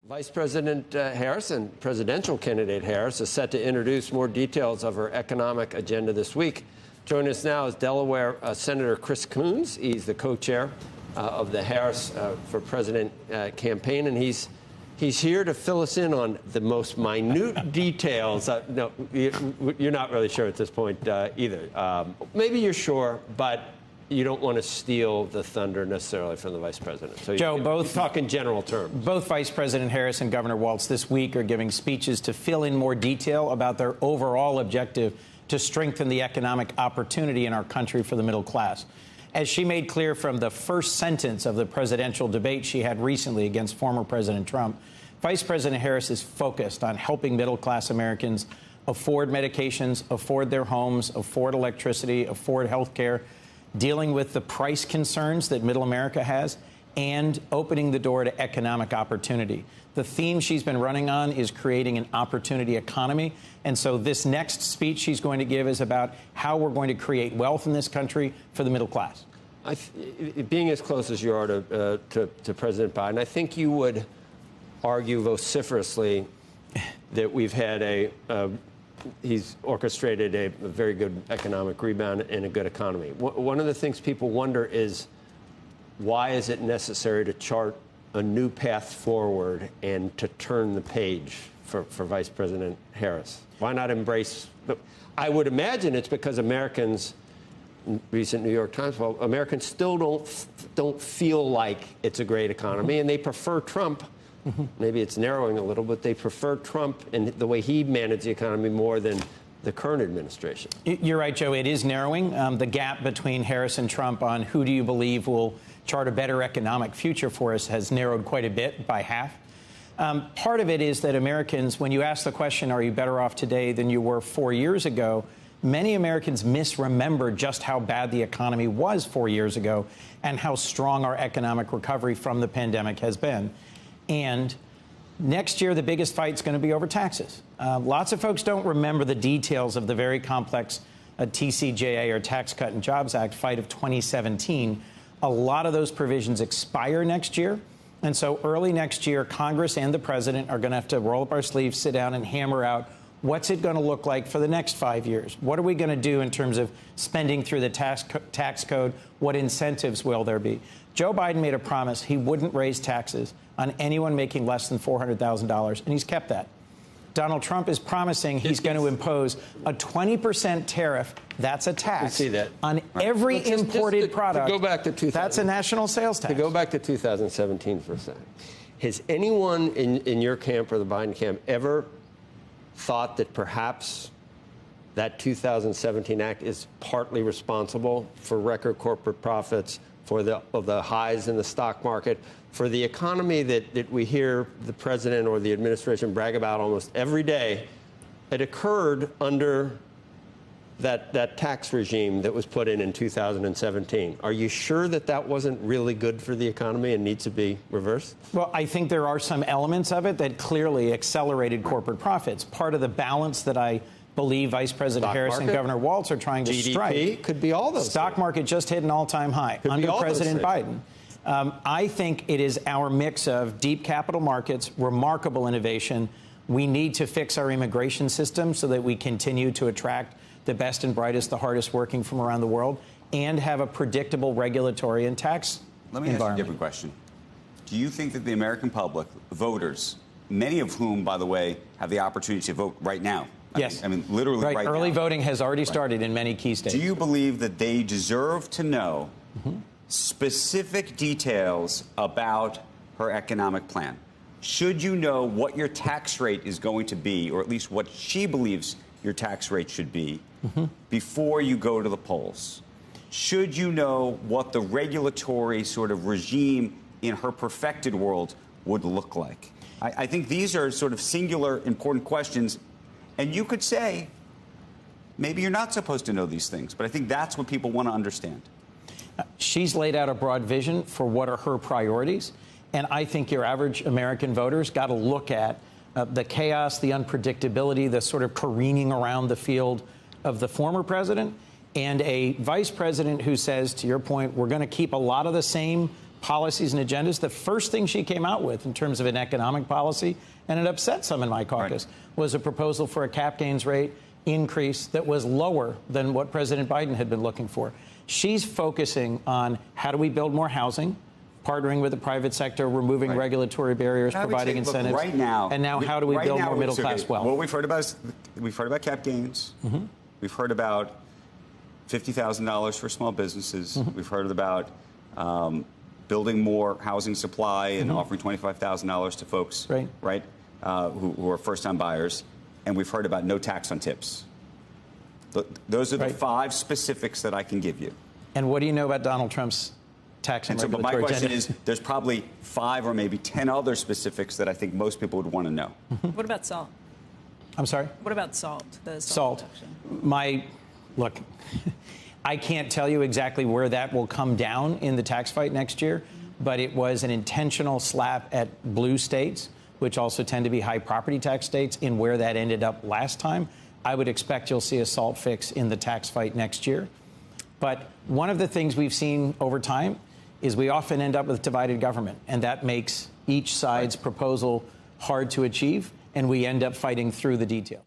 Vice President Harris and presidential candidate Harris is set to introduce more details of her economic agenda this week. Joining us now is Delaware Senator Chris Coons. He's the co-chair of the Harris for President campaign, and he's here to fill us in on the most minute details. No, you're not really sure at this point either. Maybe you're sure, but you don't want to steal the thunder necessarily from the vice president. So Joe, both talk in general terms. Both Vice President Harris and Governor Walz this week are giving speeches to fill in more detail about their overall objective to strengthen the economic opportunity in our country for the middle class. As she made clear from the first sentence of the presidential debate she had recently against former President Trump, Vice President Harris is focused on helping middle-class Americans afford medications, afford their homes, afford electricity, afford health care, dealing with the price concerns that middle America has, and opening the door to economic opportunity. The theme she's been running on is creating an opportunity economy. And so this next speech she's going to give is about how we're going to create wealth in this country for the middle class. Being as close as you are to President Biden, I think you would argue vociferously that we've had he's orchestrated a very good economic rebound and a good economy. One of the things people wonder is, why is it necessary to chart a new path forward and to turn the page for Vice President Harris? Why not embrace? I would imagine it's because Americans, recent New York Times, well, Americans still don't feel like it's a great economy, and they prefer Trump. Maybe it's narrowing a little, but they prefer Trump and the way he managed the economy more than the current administration. You're right, Joe. It is narrowing. The gap between Harris and Trump on who do you believe will chart a better economic future for us has narrowed quite a bit, by half. Part of it is that Americans, when you ask the question, are you better off today than you were 4 years ago, many Americans misremember just how bad the economy was 4 years ago and how strong our economic recovery from the pandemic has been. And next year, the biggest fight is going to be over taxes. Lots of folks don't remember the details of the very complex TCJA, or Tax Cut and Jobs Act, fight of 2017. A lot of those provisions expire next year. And so early next year, Congress and the president are going to have to roll up our sleeves, sit down and hammer out what's it going to look like for the next 5 years? What are we going to do in terms of spending through the tax code? What incentives will there be? Joe Biden made a promise he wouldn't raise taxes on anyone making less than $400,000, and he's kept that. Donald Trump is promising he's going to impose a 20% tariff, that's a tax, on every imported product. To go back to that's a national sales tax. To go back to 2017 for a second. Has anyone in your camp or the Biden camp ever thought that perhaps that 2017 act is partly responsible for record corporate profits, for the highs in the stock market, for the economy that we hear the president or the administration brag about almost every day? It occurred under that tax regime that was put in 2017. Are you sure that wasn't really good for the economy and needs to be reversed? Well, I think there are some elements of it that clearly accelerated corporate profits. Part of the balance that I believe Vice President Harris and Governor Walz are trying to strike. GDP could be all those. Stock market just hit an all-time high under President Biden. I think it is our mix of deep capital markets, remarkable innovation. We need to fix our immigration system so that we continue to attract the best and brightest, the hardest working from around the world, and have a predictable regulatory and tax environment. Let me ask you a different question. Do you think that the American public, voters, many of whom, by the way, have the opportunity to vote right now? Yes. I mean literally right now. Early voting has already started in many key states. Do you believe that they deserve to know specific details about her economic plan? Should you know what your tax rate is going to be, or at least what she believes your tax rate should be, before you go to the polls? Should you know what the regulatory sort of regime in her perfected world would look like? I think these are sort of singular important questions. And you could say, maybe you're not supposed to know these things, but I think that's what people want to understand. She's laid out a broad vision for what are her priorities. And I think your average American voters got to look at the chaos, the unpredictability, the sort of careening around the field of the former president, and a vice president who says, to your point, we're going to keep a lot of the same policies and agendas. The first thing she came out with in terms of an economic policy, and it upset some in my caucus, was a proposal for a cap gains rate increase that was lower than what President Biden had been looking for. She's focusing on how do we build more housing, partnering with the private sector, removing regulatory barriers, providing incentives. Right now, and now how do we build more middle class wealth? What we've heard about is cap gains. We've heard about $50,000 for small businesses. We've heard about building more housing supply and offering $25,000 to folks, who are first-time buyers. And we've heard about no tax on tips. Those are the 5 specifics that I can give you. And what do you know about Donald Trump's tax and regulatory but my question agenda? is, there's probably 5 or maybe 10 other specifics that I think most people would want to know. What about salt? I'm sorry? What about salt? The Salt. reduction? Look, I can't tell you exactly where that will come down in the tax fight next year, but it was an intentional slap at blue states, which also tend to be high property tax states, in where that ended up last time. I would expect you'll see a SALT fix in the tax fight next year. But one of the things we've seen over time is we often end up with divided government, and that makes each side's proposal hard to achieve, and we end up fighting through the details.